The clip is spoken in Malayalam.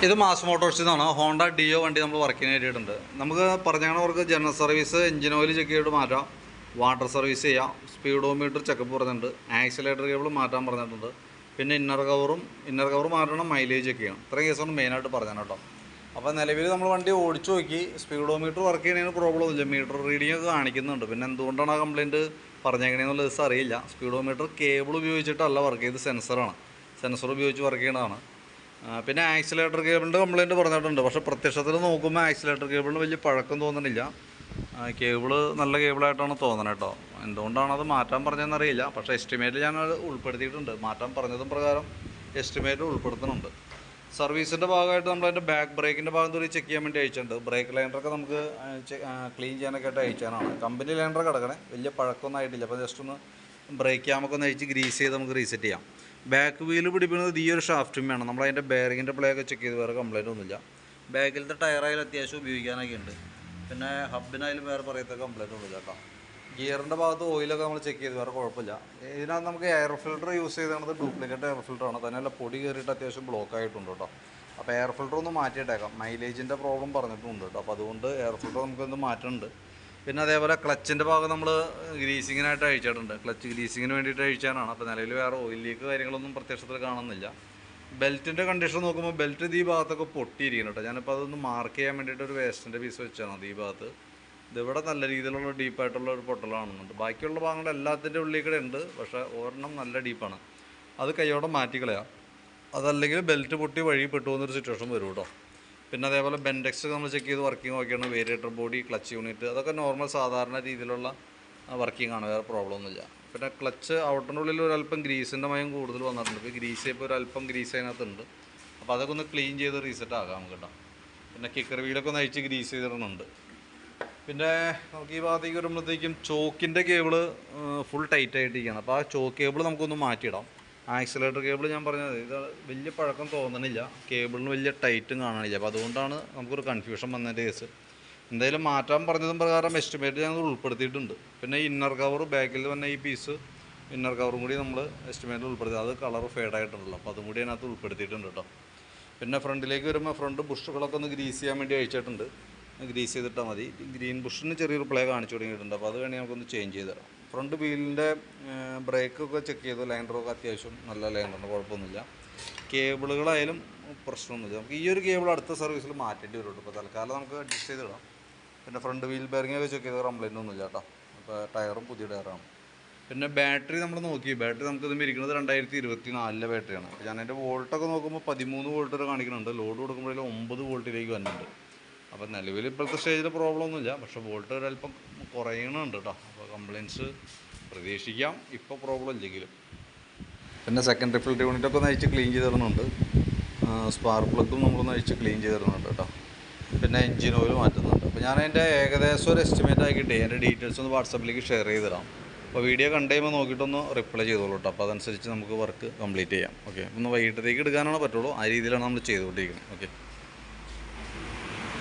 ഇത് മാസ് മോട്ടോഴ്സിൽ നിന്നാണ് ഹോണ്ട ഡിയോ വണ്ടി നമ്മൾ വർക്കിന് വേണ്ടിയിട്ടുണ്ട്. നമുക്ക് പറഞ്ഞവർക്ക് general service, engine oil check ചെയ്തിട്ട് മാറ്റാം, വാട്ടർ സർവീസ് ചെയ്യാം, സ്പീഡോമീറ്റർ ചെക്കപ്പ് പറഞ്ഞിട്ടുണ്ട്, ആക്സിലേറ്റർ കേബിൾ മാറ്റാൻ പറഞ്ഞിട്ടുണ്ട്, പിന്നെ ഇന്നർ കവർ മാറ്റണം, മൈലേജ് ചെക്ക് ചെയ്യണം. ഇത്രയും കേസാണ് മെയിനായിട്ട് പറഞ്ഞത് കേട്ടോ. അപ്പോൾ നിലവിൽ നമ്മൾ വണ്ടി ഓടിച്ചു നോക്കി, സ്പീഡോമീറ്റർ വർക്ക് ചെയ്യണതിന് പ്രോബ്ലം ഒന്നുമില്ല, മീറ്റർ റീഡിംഗ് ഒക്കെ കാണിക്കുന്നുണ്ട്. പിന്നെ എന്തുകൊണ്ടാണ് ആ കംപ്ലയിൻറ്റ് പറഞ്ഞേക്കണേന്നുള്ള ദിവസം അറിയില്ല. സ്പീഡോമീറ്റർ കേബിൾ ഉപയോഗിച്ചിട്ടല്ല വർക്ക് ചെയ്ത്, സെൻസറാണ്, സെൻസർ ഉപയോഗിച്ച് വർക്ക് ചെയ്യണതാണ്. പിന്നെ ആക്സിലേറ്റർ കേബിളിൻ്റെ കംപ്ലയിൻറ്റ് പറഞ്ഞിട്ടുണ്ട്. പക്ഷേ പ്രത്യക്ഷത്തിൽ നോക്കുമ്പോൾ ആക്സിലേറ്റർ കേബിളിന് വലിയ പഴക്കം തോന്നുന്നില്ല. കേബിള് നല്ല കേബിളായിട്ടാണ് തോന്നുന്നത് കേട്ടോ. എന്തുകൊണ്ടാണ് അത് മാറ്റാൻ പറഞ്ഞതെന്നറിയില്ല. പക്ഷേ എസ്റ്റിമേറ്റ് ഞാനത് ഉൾപ്പെടുത്തിയിട്ടുണ്ട്. മാറ്റാൻ പറഞ്ഞതും പ്രകാരം എസ്റ്റിമേറ്റ് ഉൾപ്പെടുത്തുന്നുണ്ട്. സർവീസിൻ്റെ ഭാഗമായിട്ട് നമ്മളതിൻ്റെ ബാക്ക് ബ്രേക്കിൻ്റെ ഭാഗം കൂടി ചെക്ക് ചെയ്യാൻ വേണ്ടി അയച്ചിട്ടുണ്ട്. ബ്രേക്ക് ലൈനറൊക്കെ നമുക്ക് ക്ലീൻ ചെയ്യാനൊക്കെ ആയിട്ട് അയച്ചാനാണ്. കമ്പനി ലൈനർ കിടക്കണേ, വലിയ പഴക്കമൊന്നും ആയിട്ടില്ല. അപ്പോൾ ജസ്റ്റ് ഒന്ന് ബ്രേക്ക് ക്യാമൊക്കെ ഒന്ന് അയച്ച് ഗ്രീസ് ചെയ്ത് നമുക്ക് റീസെറ്റ് ചെയ്യാം. ബാക്ക് വീല് പിടിപ്പിക്കുന്നത് ഈ ഒരു ഷാഫ്റ്റും വേണം. നമ്മളതിൻ്റെ ബെയറിങ്ങിൻ്റെ പ്ലേ ഒക്കെ ചെക്ക് ചെയ്ത് വേറെ കംപ്ലയിൻ്റ് ഒന്നുമില്ല. ബാക്കിലത്തെ ടയറായാലും അത്യാവശ്യം ഉപയോഗിക്കാനൊക്കെ ഉണ്ട്. പിന്നെ ഹബിനായാലും വേറെ പറയത്ത കംപ്ലയിൻ്റ് ഒന്നുമില്ല കേട്ടോ. ഗിയറിൻ്റെ ഭാഗത്ത് ഓയിലൊക്കെ നമ്മൾ ചെക്ക് ചെയ്ത് വേറെ കുഴപ്പമില്ല. ഇതിനകത്ത് നമുക്ക് എയർ ഫിൽറ്റർ യൂസ് ചെയ്തത് ഡ്യൂപ്ലിക്കേറ്റ് എയർ ഫിൽറ്ററാണ്. തന്നെയല്ല പൊടി കയറിയിട്ട് അത്യാവശ്യം ബ്ലോക്ക് ആയിട്ടുണ്ട് കേട്ടോ. അപ്പോൾ എയർ ഫിൽറ്റർ ഒന്ന് മാറ്റിയിട്ടേക്കാം. മൈലേജിൻ്റെ പ്രോബ്ലം പറഞ്ഞിട്ടുണ്ട് കേട്ടോ. അപ്പോൾ അതുകൊണ്ട് എയർ ഫിൽറ്റർ നമുക്കൊന്ന് മാറ്റുന്നുണ്ട്. പിന്നെ അതേപോലെ ക്ലച്ചിൻ്റെ ഭാഗം നമ്മൾ ഗ്രീസിങ്ങിനായിട്ട് അഴിച്ചിട്ടുണ്ട്. ക്ലച്ച് ഗ്രീസിങ്ങിന് വേണ്ടിയിട്ട് അഴിച്ചാനാണ്. അപ്പോൾ നിലവിൽ വേറെ ഓയിൽ ലീക്ക് കാര്യങ്ങളൊന്നും പ്രത്യക്ഷത്തിൽ കാണുന്നില്ല. ബെൽറ്റിൻ്റെ കണ്ടീഷൻ നോക്കുമ്പോൾ ബെൽറ്റ് ഈ ഭാഗത്തൊക്കെ പൊട്ടിയിരിക്കണം കേട്ടോ. ഞാനിപ്പോൾ അതൊന്ന് മാർക്ക് ചെയ്യാൻ വേണ്ടിയിട്ട് ഒരു വേസ്റ്റിൻ്റെ പീസ് വെച്ചാണ് അത് ഈ ഭാഗത്ത്. ഇതിവിടെ നല്ല രീതിയിലുള്ള ഡീപ്പായിട്ടുള്ള ഒരു പൊട്ടലാണെന്നുണ്ട്. ബാക്കിയുള്ള ഭാഗങ്ങൾ എല്ലാത്തിൻ്റെ ഉള്ളിൽ കൂടെ ഉണ്ട്. പക്ഷേ ഒരെണ്ണം നല്ല ഡീപ്പാണ്. അത് കൈയോടെ മാറ്റിക്കളയാം. അതല്ലെങ്കിൽ ബെൽറ്റ് പൊട്ടി വഴി പെട്ടു പോകുന്നൊരു സിറ്റുവേഷൻ വരും കേട്ടോ. പിന്നെ അതേപോലെ ബെൻഡെക്സ് നമ്മൾ ചെക്ക് ചെയ്ത് വർക്കിംഗ് നോക്കിയാണ്. വേരിയേറ്റർ ബോഡി, ക്ലച്ച് യൂണിറ്റ്, അതൊക്കെ നോർമൽ സാധാരണ രീതിയിലുള്ള വർക്കിംഗ് ആണ്, വേറെ പ്രോബ്ലം ഒന്നുമില്ല. പിന്നെ ക്ലച്ച് ഔട്ടറിൻ്റെ ഉള്ളിൽ ഒരല്പം ഗ്രീസിൻ്റെ മയം കൂടുതൽ വന്നിട്ടുണ്ട്. ഇപ്പോൾ ഗ്രീസ് ഇപ്പോൾ ഒരല്പം ഗ്രീസ് അതിനകത്തുണ്ട്. അപ്പോൾ അതൊക്കെ ഒന്ന് ക്ലീൻ ചെയ്ത് റീസെറ്റ് ആകാം നമുക്ക് കേട്ടോ. പിന്നെ കിക്കർ വീലൊക്കെ ഒന്ന് അഴിച്ച് ഗ്രീസ് ചെയ്തിടുന്നുണ്ട്. പിന്നെ നമുക്ക് ഈ ഭാഗത്തേക്ക് വരുമ്പോഴത്തേക്കും ചോക്കിൻ്റെ കേബിള് ഫുൾ ടൈറ്റ് ആയിട്ടിരിക്കുകയാണ്. അപ്പോൾ ആ ചോക്ക് കേബിൾ നമുക്കൊന്ന് മാറ്റിയിടാം. ആക്സിലേറ്റർ കേബിൾ ഞാൻ പറഞ്ഞത് ഇത് വലിയ പഴക്കം തോന്നണില്ല, കേബിളിന് വലിയ ടൈറ്റും കാണാനില്ല. അപ്പോൾ അതുകൊണ്ടാണ് നമുക്കൊരു കൺഫ്യൂഷൻ വന്നതിൻ്റെ കേസ്. എന്തായാലും മാറ്റാൻ പറഞ്ഞതും പ്രകാരം എസ്റ്റിമേറ്റ് ഞങ്ങൾ ഉൾപ്പെടുത്തിയിട്ടുണ്ട്. പിന്നെ ഇന്നർ കവർ ബാക്കിൽ തന്നെ ഈ പീസ് ഇന്നർ കവറും കൂടി നമ്മൾ എസ്റ്റിമേറ്റിൽ ഉൾപ്പെടുത്തി. അത് കളർ ഫേഡായിട്ടുണ്ടല്ലോ, അപ്പോൾ അതും കൂടി അതിനകത്ത് ഉൾപ്പെടുത്തിയിട്ടുണ്ട് കേട്ടോ. പിന്നെ ഫ്രണ്ടിലേക്ക് വരുമ്പോൾ ഫ്രണ്ട് ബുഷുകളൊക്കെ ഒന്ന് ഗ്രീസ് ചെയ്യാൻ വേണ്ടി അയച്ചിട്ടുണ്ട്. ഗ്രീസ് ചെയ്തിട്ടാൽ മതി. ഗ്രീൻ ബുഷിന് ചെറിയൊരു പ്ലേ കാണിച്ചു തുടങ്ങിയിട്ടുണ്ട്. അപ്പോൾ അത് വേണമെങ്കിൽ നമുക്കൊന്ന് ചേഞ്ച് ചെയ്ത് തരാം. ഫ്രണ്ട് വീലിൻ്റെ ബ്രേക്കൊക്കെ ചെക്ക് ചെയ്തു. ലൈനറൊക്കെ അത്യാവശ്യം നല്ല ലൈനറുണ്ട്, കുഴപ്പമൊന്നുമില്ല. കേബിളുകളായാലും പ്രശ്നമൊന്നുമില്ല. നമുക്ക് ഈ ഒരു കേബിൾ അടുത്ത സർവീസിൽ മാറ്റേണ്ടി വരും. ഇപ്പോൾ തൽക്കാലം നമുക്ക് അഡ്ജസ്റ്റ് ചെയ്തിടാം. പിന്നെ ഫ്രണ്ട് വീൽ ബെയറിങ്ങൊക്കെ ചെക്ക് ചെയ്ത് കംപ്ലയിൻ്റ് ഒന്നുമില്ല കേട്ടോ. അപ്പോൾ ടയറും പുതിയ ടയറാണ്. പിന്നെ ബാറ്ററി നമ്മൾ നോക്കി. ബാറ്ററി നമുക്കിത് ഇരിക്കുന്നത് 2024 ബാറ്ററിയാണ്. അപ്പോൾ ഞാൻ അതിൻ്റെ വോൾട്ടൊക്കെ നോക്കുമ്പോൾ 13 വോൾട്ട് വരെ കാണിക്കുന്നുണ്ട്. ലോഡ് കൊടുക്കുമ്പോഴേക്കും 9 വോൾട്ടിലേക്ക് വരുന്നുണ്ട്. അപ്പോൾ നിലവിൽ ഇപ്പോഴത്തെ സ്റ്റേജിൽ പ്രോബ്ലം ഒന്നുമില്ല. പക്ഷേ വോൾട്ട് ഒരല്പം കുറയണുണ്ട് കേട്ടോ. അപ്പോൾ കംപ്ലയിൻറ്റ്സ് പ്രതീക്ഷിക്കാം, ഇപ്പോൾ പ്രോബ്ലം ഇല്ലെങ്കിലും. പിന്നെ സെക്കൻഡറി ഫിൽറ്റർ യൂണിറ്റൊക്കെ ഒന്ന് അഴിച്ച് ക്ലീൻ ചെയ്ത് തരുന്നുണ്ട്. സ്പാർക്ക് പ്ലഗും നമ്മളൊന്ന് അഴിച്ച് ക്ലീൻ ചെയ്ത് തരുന്നുണ്ട് കേട്ടോ. പിന്നെ എഞ്ചിൻ ഓയിൽ മാറ്റുന്നുണ്ട്. അപ്പോൾ ഞാൻ അതിൻ്റെ ഏകദേശം ഒരു എസ്റ്റിമേറ്റ് ആക്കിയിട്ട് അതിൻ്റെ ഡീറ്റെയിൽസ് ഒന്ന് വാട്സാപ്പിലേക്ക് ഷെയർ ചെയ്ത് തരാം. അപ്പോൾ വീഡിയോ കണ്ടു കഴിയുമ്പോൾ നോക്കിയിട്ടൊന്ന് റിപ്ലൈ ചെയ്തോളൂ കേട്ടോ. അപ്പോൾ അതനുസരിച്ച് നമുക്ക് വർക്ക് കംപ്ലീറ്റ് ചെയ്യാം. ഓക്കെ, ഒന്ന് വൈകിട്ടത്തേക്ക് എടുക്കാനാണ് പറ്റുള്ളൂ. ആ രീതിയിലാണ് നമ്മൾ ചെയ്തുകൊണ്ടിരിക്കുന്നത്. ഓക്കെ.